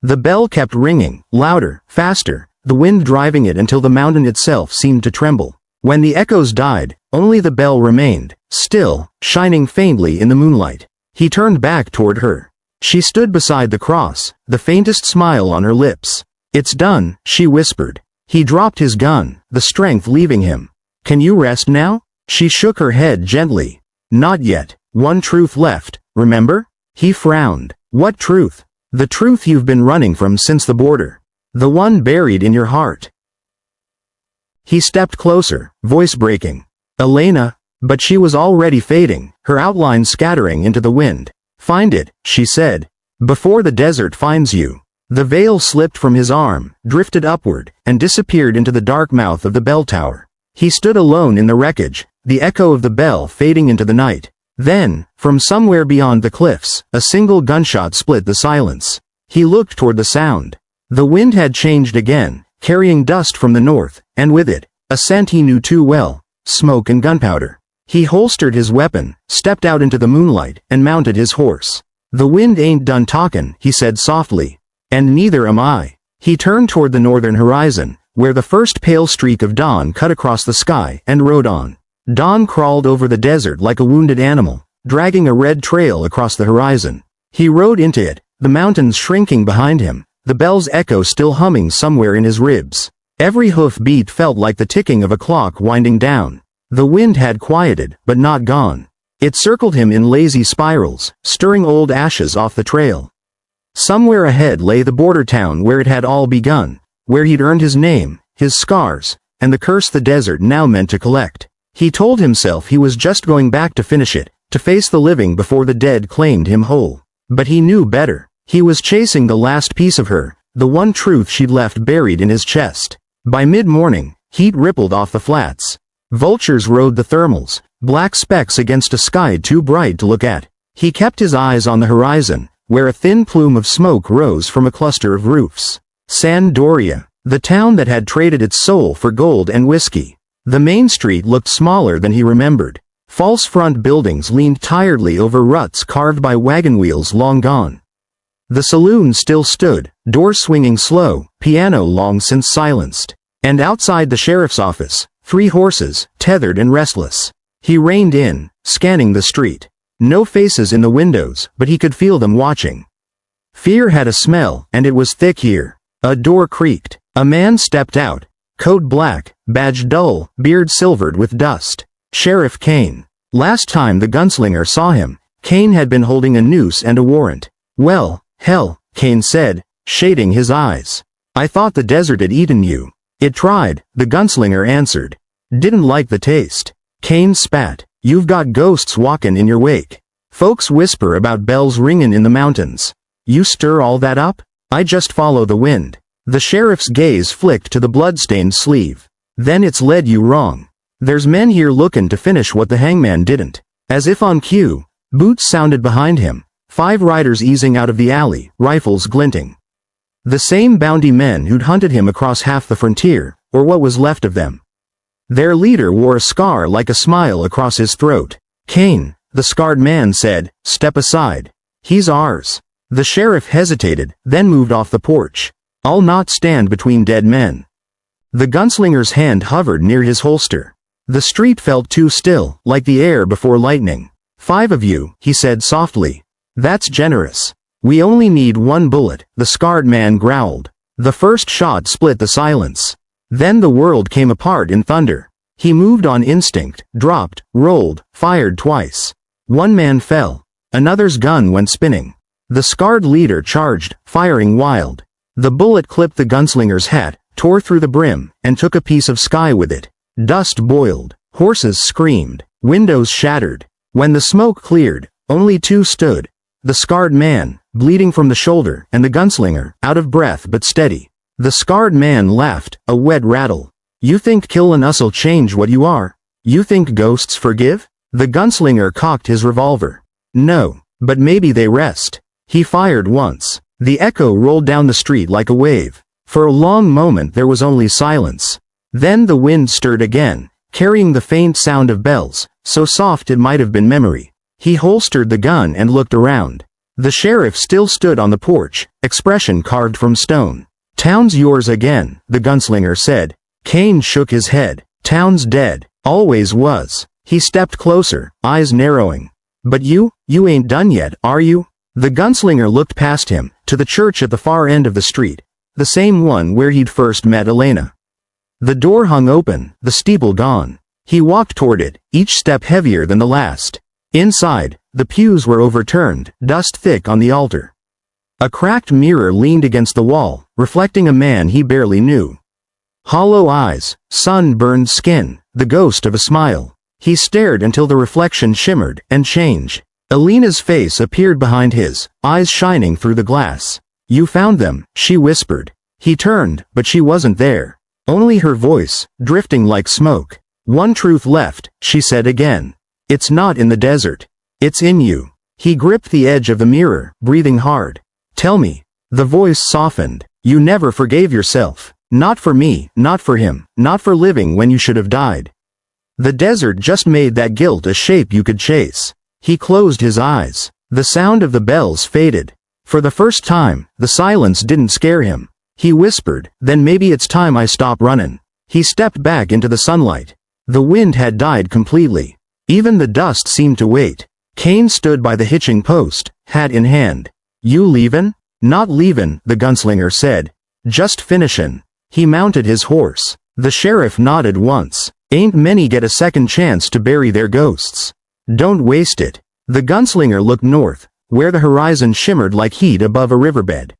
Speaker 1: The bell kept ringing, louder, faster, the wind driving it until the mountain itself seemed to tremble. When the echoes died, only the bell remained, still, shining faintly in the moonlight. He turned back toward her. She stood beside the cross, the faintest smile on her lips. It's done, she whispered. He dropped his gun, the strength leaving him. Can you rest now? She shook her head gently. Not yet. One truth left, remember? He frowned. What truth? The truth you've been running from since the border. The one buried in your heart. He stepped closer, voice breaking. Elena, but she was already fading, her outline scattering into the wind. Find it, she said. Before the desert finds you. The veil slipped from his arm, drifted upward, and disappeared into the dark mouth of the bell tower. He stood alone in the wreckage, the echo of the bell fading into the night. Then, from somewhere beyond the cliffs, a single gunshot split the silence. He looked toward the sound. The wind had changed again, carrying dust from the north, and with it, a scent he knew too well, smoke and gunpowder. He holstered his weapon, stepped out into the moonlight, and mounted his horse. The wind ain't done talkin', he said softly. And neither am I. He turned toward the northern horizon, where the first pale streak of dawn cut across the sky, and rode on. Dawn crawled over the desert like a wounded animal, dragging a red trail across the horizon. He rode into it, the mountains shrinking behind him, the bell's echo still humming somewhere in his ribs. Every hoof beat felt like the ticking of a clock winding down. The wind had quieted, but not gone. It circled him in lazy spirals, stirring old ashes off the trail. Somewhere ahead lay the border town where it had all begun, where he'd earned his name, his scars, and the curse the desert now meant to collect. He told himself he was just going back to finish it, to face the living before the dead claimed him whole. But he knew better. He was chasing the last piece of her, the one truth she'd left buried in his chest. By mid-morning, heat rippled off the flats. Vultures rode the thermals, black specks against a sky too bright to look at. He kept his eyes on the horizon, where a thin plume of smoke rose from a cluster of roofs. San Doria, the town that had traded its soul for gold and whiskey. The main street looked smaller than he remembered. False front buildings leaned tiredly over ruts carved by wagon wheels long gone. The saloon still stood, doors swinging slow, piano long since silenced. And outside the sheriff's office, 3 horses, tethered and restless. He reined in, scanning the street. No faces in the windows, but he could feel them watching. Fear had a smell, and it was thick here. A door creaked. A man stepped out. Coat black, badge dull, beard silvered with dust. Sheriff Kane. Last time the gunslinger saw him, Kane had been holding a noose and a warrant. Well, hell, Kane said, shading his eyes. I thought the desert had eaten you. It tried, the gunslinger answered. Didn't like the taste. Kane spat. You've got ghosts walkin' in your wake. Folks whisper about bells ringin' in the mountains. You stir all that up? I just follow the wind. The sheriff's gaze flicked to the blood-stained sleeve. Then it's led you wrong. There's men here lookin' to finish what the hangman didn't. As if on cue, boots sounded behind him. 5 riders easing out of the alley, rifles glinting. The same bounty men who'd hunted him across half the frontier, or what was left of them. Their leader wore a scar like a smile across his throat. Kane, the scarred man said, step aside. He's ours. The sheriff hesitated, then moved off the porch. I'll not stand between dead men. The gunslinger's hand hovered near his holster. The street felt too still, like the air before lightning. 5 of you, he said softly. That's generous. We only need 1 bullet, the scarred man growled. The first shot split the silence. Then the world came apart in thunder. He moved on instinct, dropped, rolled, fired twice. 1 man fell. Another's gun went spinning. The scarred leader charged, firing wild. The bullet clipped the gunslinger's hat, tore through the brim, and took a piece of sky with it. Dust boiled. Horses screamed. Windows shattered. When the smoke cleared, only 2 stood. The scarred man, bleeding from the shoulder, and the gunslinger, out of breath but steady. The scarred man laughed, a wet rattle. You think killin' us'll change what you are? You think ghosts forgive? The gunslinger cocked his revolver. No, but maybe they rest. He fired once. The echo rolled down the street like a wave. For a long moment there was only silence. Then the wind stirred again, carrying the faint sound of bells, so soft it might have been memory. He holstered the gun and looked around. The sheriff still stood on the porch, expression carved from stone. Town's yours again, the gunslinger said. Kane shook his head. Town's dead. Always was. He stepped closer, eyes narrowing. But you ain't done yet, are you? The gunslinger looked past him, to the church at the far end of the street. The same one where he'd first met Elena. The door hung open, the steeple gone. He walked toward it, each step heavier than the last. Inside, the pews were overturned, dust thick on the altar. A cracked mirror leaned against the wall, reflecting a man he barely knew. Hollow eyes, sun-burned skin, the ghost of a smile. He stared until the reflection shimmered and changed. Elena's face appeared behind his, eyes shining through the glass. You found them, she whispered. He turned, but she wasn't there. Only her voice, drifting like smoke. 1 truth left, she said again. It's not in the desert. It's in you. He gripped the edge of the mirror, breathing hard. Tell me. The voice softened. You never forgave yourself. Not for me, not for him, not for living when you should have died. The desert just made that guilt a shape you could chase. He closed his eyes. The sound of the bells faded. For the first time, the silence didn't scare him. He whispered, then maybe it's time I stop runnin'. He stepped back into the sunlight. The wind had died completely. Even the dust seemed to wait. Kane stood by the hitching post, hat in hand. You leavin'? Not leavin', the gunslinger said. Just finishin'. He mounted his horse. The sheriff nodded once. Ain't many get a second chance to bury their ghosts. Don't waste it. The gunslinger looked north, where the horizon shimmered like heat above a riverbed.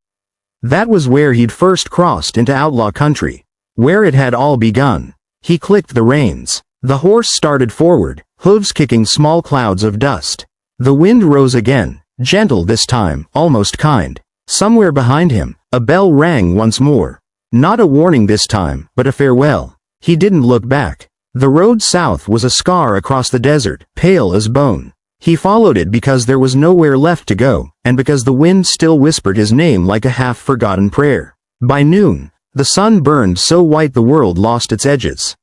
Speaker 1: That was where he'd first crossed into outlaw country. Where it had all begun. He clicked the reins. The horse started forward, hooves kicking small clouds of dust. The wind rose again, gentle this time, almost kind. Somewhere behind him, a bell rang once more. Not a warning this time, but a farewell. He didn't look back. The road south was a scar across the desert, pale as bone. He followed it because there was nowhere left to go, and because the wind still whispered his name like a half-forgotten prayer. By noon, the sun burned so white the world lost its edges.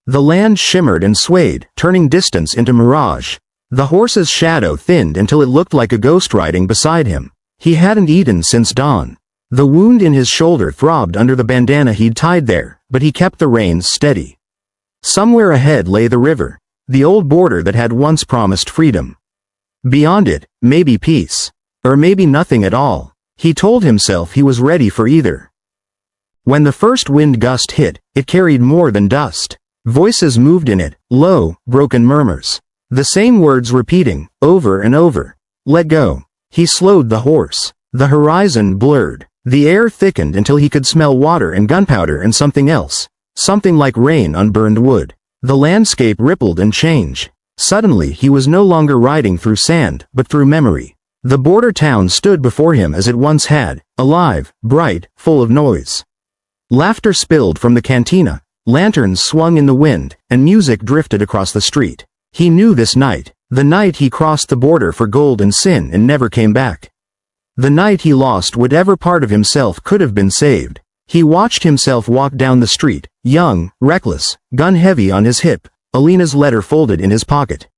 Speaker 1: The land shimmered and swayed, turning distance into mirage. The horse's shadow thinned until it looked like a ghost riding beside him. He hadn't eaten since dawn. The wound in his shoulder throbbed under the bandana he'd tied there, but he kept the reins steady. Somewhere ahead lay the river, the old border that had once promised freedom. Beyond it, maybe peace. Or maybe nothing at all. He told himself he was ready for either. When the first wind gust hit, it carried more than dust. Voices moved in it, low, broken murmurs. The same words repeating, over and over. Let go. He slowed the horse. The horizon blurred. The air thickened until he could smell water and gunpowder and something else. Something like rain on burned wood. The landscape rippled and changed. Suddenly he was no longer riding through sand, but through memory. The border town stood before him as it once had, alive, bright, full of noise. Laughter spilled from the cantina, lanterns swung in the wind, and music drifted across the street. He knew this night, the night he crossed the border for gold and sin and never came back. The night he lost whatever part of himself could have been saved. He watched himself walk down the street, young, reckless, gun heavy on his hip, Alina's letter folded in his pocket.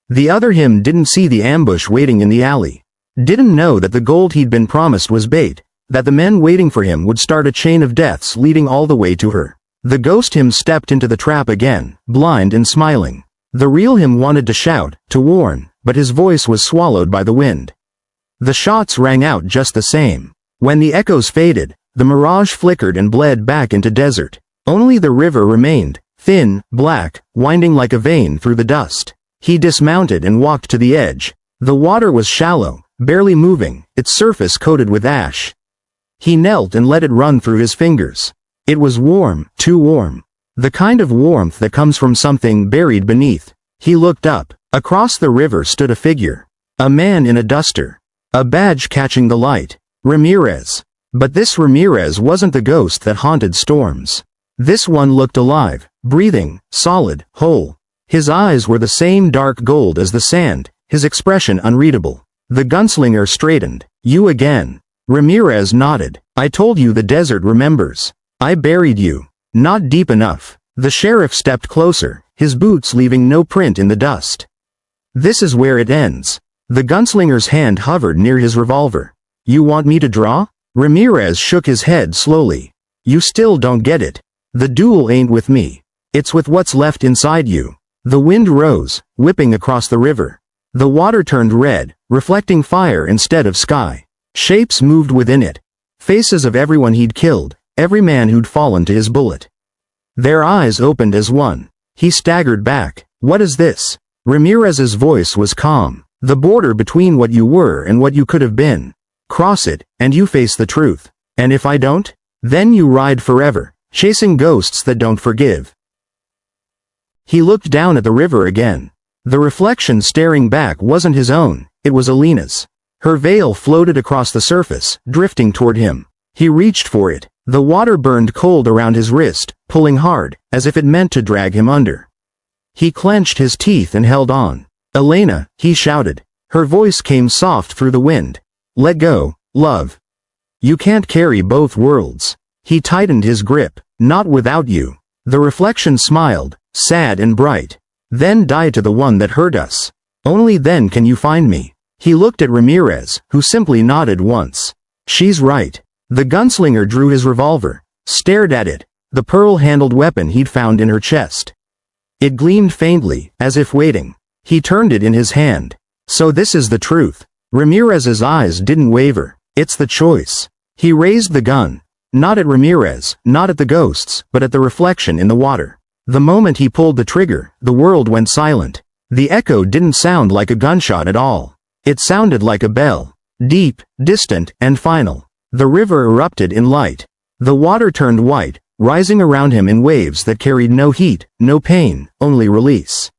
Speaker 1: The other him didn't see the ambush waiting in the alley. Didn't know that the gold he'd been promised was bait, that the men waiting for him would start a chain of deaths leading all the way to her. The ghost him stepped into the trap again, blind and smiling. The real him wanted to shout, to warn, but his voice was swallowed by the wind. The shots rang out just the same. When the echoes faded, the mirage flickered and bled back into desert. Only the river remained, thin, black, winding like a vein through the dust. He dismounted and walked to the edge. The water was shallow, barely moving, its surface coated with ash. He knelt and let it run through his fingers. It was warm, too warm. The kind of warmth that comes from something buried beneath. He looked up. Across the river stood a figure. A man in a duster. A badge catching the light. Ramirez. But this Ramirez wasn't the ghost that haunted storms. This one looked alive, breathing, solid, whole. His eyes were the same dark gold as the sand, his expression unreadable. The gunslinger straightened. You again. Ramirez nodded. I told you the desert remembers. I buried you. Not deep enough. The sheriff stepped closer, his boots leaving no print in the dust. This is where it ends. The gunslinger's hand hovered near his revolver. You want me to draw? Ramirez shook his head slowly. You still don't get it. The duel ain't with me. It's with what's left inside you. The wind rose, whipping across the river. The water turned red, reflecting fire instead of sky. Shapes moved within it. Faces of everyone he'd killed, every man who'd fallen to his bullet. Their eyes opened as one. He staggered back. What is this? Ramirez's voice was calm. The border between what you were and what you could have been. Cross it, and you face the truth. And if I don't? Then you ride forever, chasing ghosts that don't forgive. He looked down at the river again. The reflection staring back wasn't his own, it was Alina's. Her veil floated across the surface, drifting toward him. He reached for it. The water burned cold around his wrist, pulling hard, as if it meant to drag him under. He clenched his teeth and held on. Elena, he shouted. Her voice came soft through the wind. Let go, love. You can't carry both worlds. He tightened his grip. Not without you. The reflection smiled, sad and bright. Then die to the one that hurt us. Only then can you find me. He looked at Ramirez, who simply nodded once. She's right. The gunslinger drew his revolver, stared at it, the pearl-handled weapon he'd found in her chest. It gleamed faintly, as if waiting. He turned it in his hand. So this is the truth. Ramirez's eyes didn't waver. It's the choice. He raised the gun. Not at Ramirez, not at the ghosts, but at the reflection in the water. The moment he pulled the trigger, the world went silent. The echo didn't sound like a gunshot at all. It sounded like a bell. Deep, distant, and final. The river erupted in light. The water turned white, rising around him in waves that carried no heat, no pain, only release.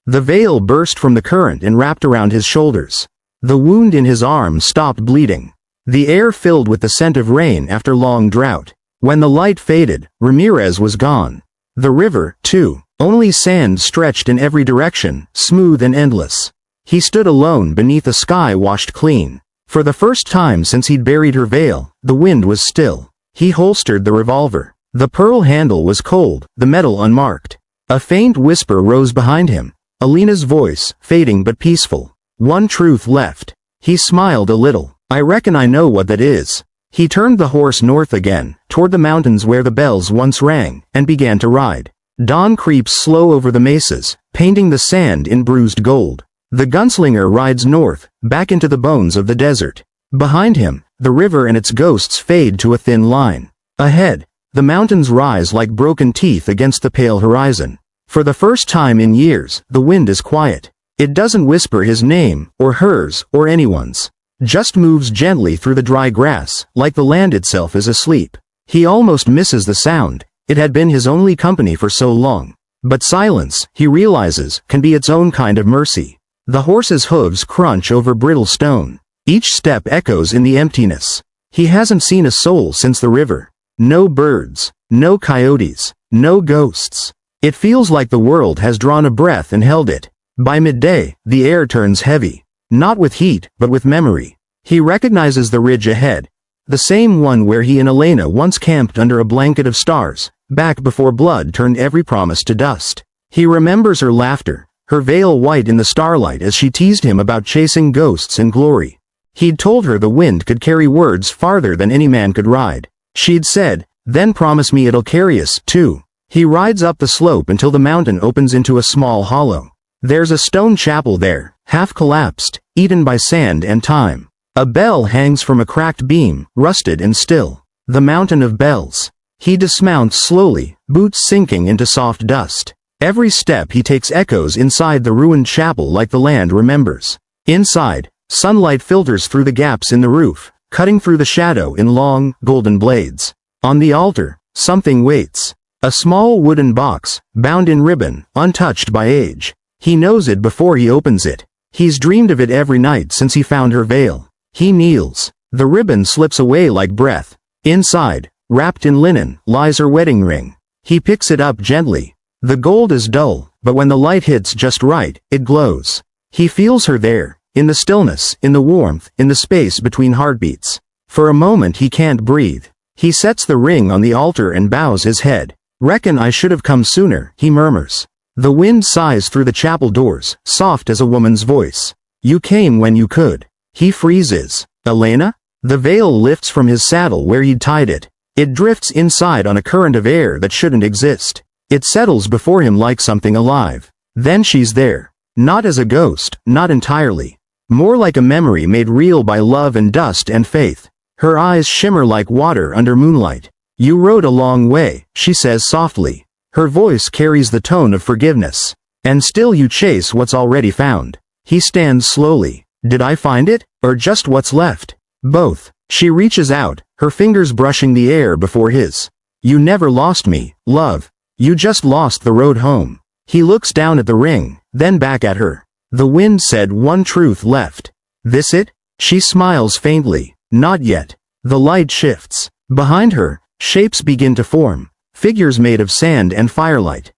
Speaker 1: The veil burst from the current and wrapped around his shoulders. The wound in his arm stopped bleeding. The air filled with the scent of rain after long drought. When the light faded, Ramirez was gone. The river, too. Only sand stretched in every direction, smooth and endless. He stood alone beneath a sky washed clean. For the first time since he'd buried her veil, the wind was still. He holstered the revolver. The pearl handle was cold, the metal unmarked. A faint whisper rose behind him. Alina's voice, fading but peaceful. One truth left. He smiled a little. I reckon I know what that is. He turned the horse north again, toward the mountains where the bells once rang, and began to ride. Dawn creeps slow over the mesas, painting the sand in bruised gold. The gunslinger rides north, back into the bones of the desert. Behind him, the river and its ghosts fade to a thin line. Ahead, the mountains rise like broken teeth against the pale horizon. For the first time in years, the wind is quiet. It doesn't whisper his name, or hers, or anyone's. Just moves gently through the dry grass, like the land itself is asleep. He almost misses the sound. It had been his only company for so long. But silence, he realizes, can be its own kind of mercy. The horse's hooves crunch over brittle stone. Each step echoes in the emptiness. He hasn't seen a soul since the river. No birds, no coyotes, no ghosts. It feels like the world has drawn a breath and held it. By midday, the air turns heavy. Not with heat, but with memory. He recognizes the ridge ahead. The same one where he and Elena once camped under a blanket of stars, back before blood turned every promise to dust. He remembers her laughter, her veil white in the starlight as she teased him about chasing ghosts and glory. He'd told her the wind could carry words farther than any man could ride. She'd said, then promise me it'll carry us, too. He rides up the slope until the mountain opens into a small hollow. There's a stone chapel there, half collapsed, eaten by sand and time. A bell hangs from a cracked beam, rusted and still. The mountain of bells. He dismounts slowly, boots sinking into soft dust. Every step he takes echoes inside the ruined chapel like the land remembers. Inside, sunlight filters through the gaps in the roof, cutting through the shadow in long, golden blades. On the altar, something waits. A small wooden box, bound in ribbon, untouched by age. He knows it before he opens it. He's dreamed of it every night since he found her veil. He kneels. The ribbon slips away like breath. Inside, wrapped in linen, lies her wedding ring. He picks it up gently. The gold is dull, but when the light hits just right, it glows. He feels her there, in the stillness, in the warmth, in the space between heartbeats. For a moment he can't breathe. He sets the ring on the altar and bows his head. Reckon I should have come sooner, he murmurs. The wind sighs through the chapel doors, soft as a woman's voice. You came when you could. He freezes. Elena? The veil lifts from his saddle where he'd tied it. It drifts inside on a current of air that shouldn't exist. It settles before him like something alive. Then she's there. Not as a ghost, not entirely. More like a memory made real by love and dust and faith. Her eyes shimmer like water under moonlight. You rode a long way, she says softly. Her voice carries the tone of forgiveness. And still you chase what's already found. He stands slowly. Did I find it, or just what's left? Both. She reaches out, her fingers brushing the air before his. You never lost me, love. You just lost the road home. He looks down at the ring, then back at her. The wind said one truth left. This it? She smiles faintly. Not yet. The light shifts. Behind her, shapes begin to form. Figures made of sand and firelight.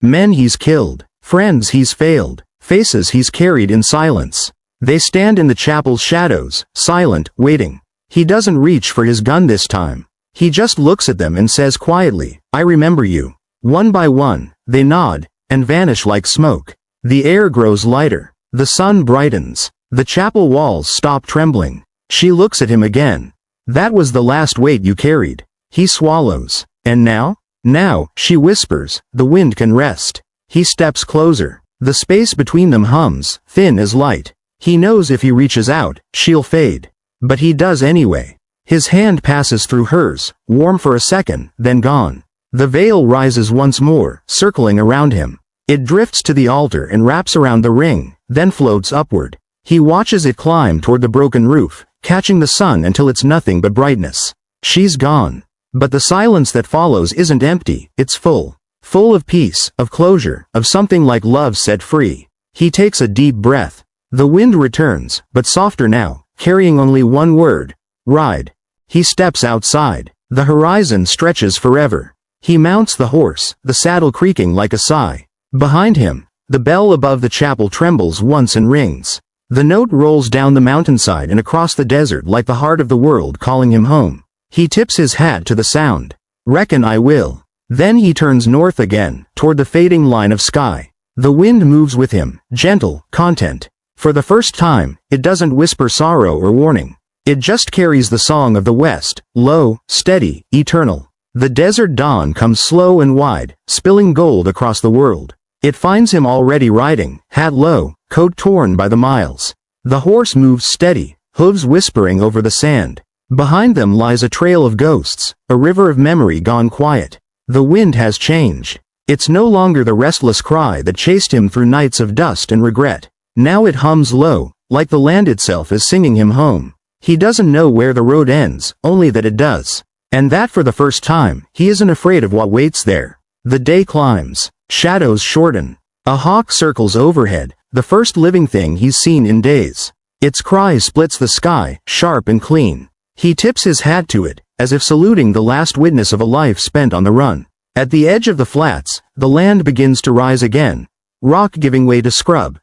Speaker 1: Men he's killed. Friends he's failed. Faces he's carried in silence. They stand in the chapel's shadows, silent, waiting. He doesn't reach for his gun this time. He just looks at them and says quietly, I remember you. One by one, they nod, and vanish like smoke. The air grows lighter. The sun brightens. The chapel walls stop trembling. She looks at him again. That was the last weight you carried. He swallows. And now? Now, she whispers, the wind can rest. He steps closer. The space between them hums, thin as light. He knows if he reaches out, she'll fade. But he does anyway. His hand passes through hers, warm for a second, then gone. The veil rises once more, circling around him. It drifts to the altar and wraps around the ring, then floats upward. He watches it climb toward the broken roof, catching the sun until it's nothing but brightness. She's gone. But the silence that follows isn't empty, it's full. Full of peace, of closure, of something like love set free. He takes a deep breath. The wind returns, but softer now, carrying only one word. Ride. He steps outside. The horizon stretches forever. He mounts the horse, the saddle creaking like a sigh. Behind him, the bell above the chapel trembles once and rings. The note rolls down the mountainside and across the desert like the heart of the world calling him home. He tips his hat to the sound. Reckon I will. Then he turns north again, toward the fading line of sky. The wind moves with him, gentle, content. For the first time, it doesn't whisper sorrow or warning. It just carries the song of the West, low, steady, eternal. The desert dawn comes slow and wide, spilling gold across the world. It finds him already riding, hat low, coat torn by the miles. The horse moves steady, hooves whispering over the sand. Behind them lies a trail of ghosts, a river of memory gone quiet. The wind has changed. It's no longer the restless cry that chased him through nights of dust and regret. Now it hums low, like the land itself is singing him home. He doesn't know where the road ends, only that it does. And that for the first time, he isn't afraid of what waits there. The day climbs. Shadows shorten. A hawk circles overhead, the first living thing he's seen in days. Its cry splits the sky, sharp and clean. He tips his hat to it, as if saluting the last witness of a life spent on the run. At the edge of the flats, the land begins to rise again. Rock giving way to scrub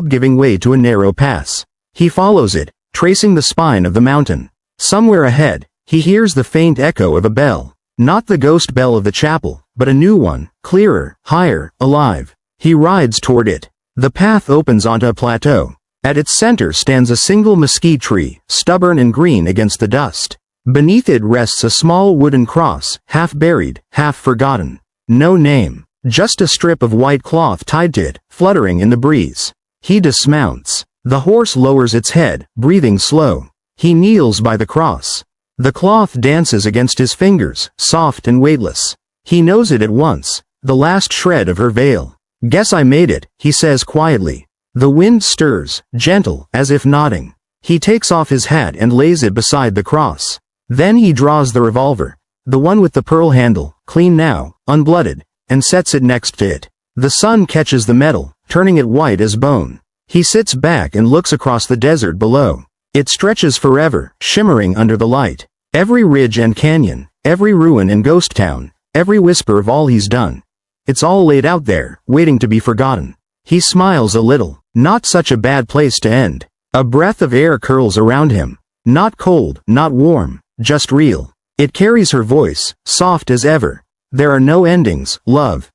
Speaker 1: giving way to a narrow pass. He follows it, tracing the spine of the mountain. Somewhere ahead, he hears the faint echo of a bell. Not the ghost bell of the chapel, but a new one, clearer, higher, alive. He rides toward it. The path opens onto a plateau. At its center stands a single mesquite tree, stubborn and green against the dust. Beneath it rests a small wooden cross, half buried, half forgotten. No name, just a strip of white cloth tied to it, fluttering in the breeze. He dismounts. The horse lowers its head, breathing slow. He kneels by the cross. The cloth dances against his fingers, soft and weightless. He knows it at once, the last shred of her veil. Guess I made it, he says quietly. The wind stirs, gentle, as if nodding. He takes off his hat and lays it beside the cross. Then he draws the revolver, the one with the pearl handle, clean now, unblooded, and sets it next to it. The sun catches the metal, turning it white as bone. He sits back and looks across the desert below. It stretches forever, shimmering under the light. Every ridge and canyon, every ruin and ghost town, every whisper of all he's done. It's all laid out there, waiting to be forgotten. He smiles a little. Not such a bad place to end. A breath of air curls around him. Not cold, not warm, just real. It carries her voice, soft as ever. There are no endings, love.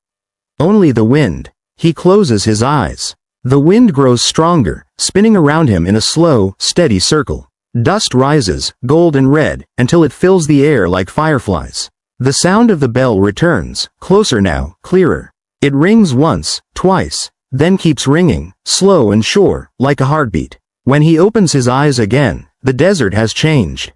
Speaker 1: Only the wind. He closes his eyes. The wind grows stronger, spinning around him in a slow, steady circle. Dust rises, gold and red, until it fills the air like fireflies. The sound of the bell returns, closer now, clearer. It rings once, twice, then keeps ringing, slow and sure, like a heartbeat. When he opens his eyes again, the desert has changed.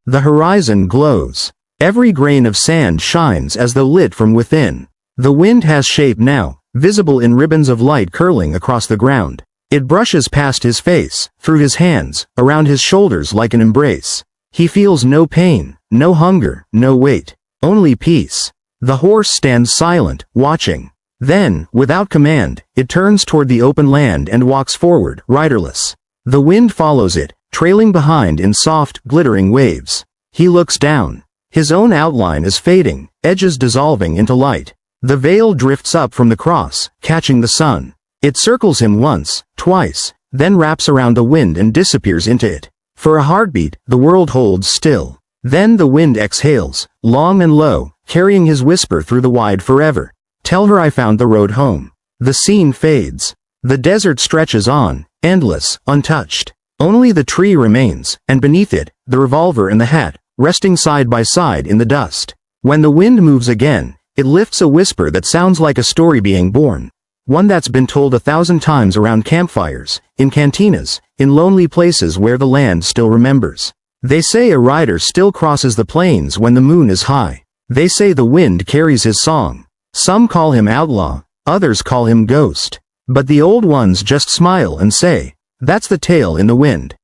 Speaker 1: The horizon glows. Every grain of sand shines as though lit from within. The wind has shape now, visible in ribbons of light curling across the ground. It brushes past his face, through his hands, around his shoulders like an embrace. He feels no pain, no hunger, no weight, only peace. The horse stands silent, watching. Then, without command, it turns toward the open land and walks forward, riderless. The wind follows it, trailing behind in soft, glittering waves. He looks down. His own outline is fading, edges dissolving into light. The veil drifts up from the cross, catching the sun. It circles him once, twice, then wraps around the wind and disappears into it. For a heartbeat, the world holds still. Then the wind exhales, long and low, carrying his whisper through the wide forever. Tell her I found the road home. The scene fades. The desert stretches on, endless, untouched. Only the tree remains, and beneath it, the revolver and the hat, resting side by side in the dust. When the wind moves again, it lifts a whisper that sounds like a story being born. One that's been told 1,000 times around campfires, in cantinas, in lonely places where the land still remembers. They say a rider still crosses the plains when the moon is high. They say the wind carries his song. Some call him outlaw, others call him ghost. But the old ones just smile and say, that's the tale in the wind.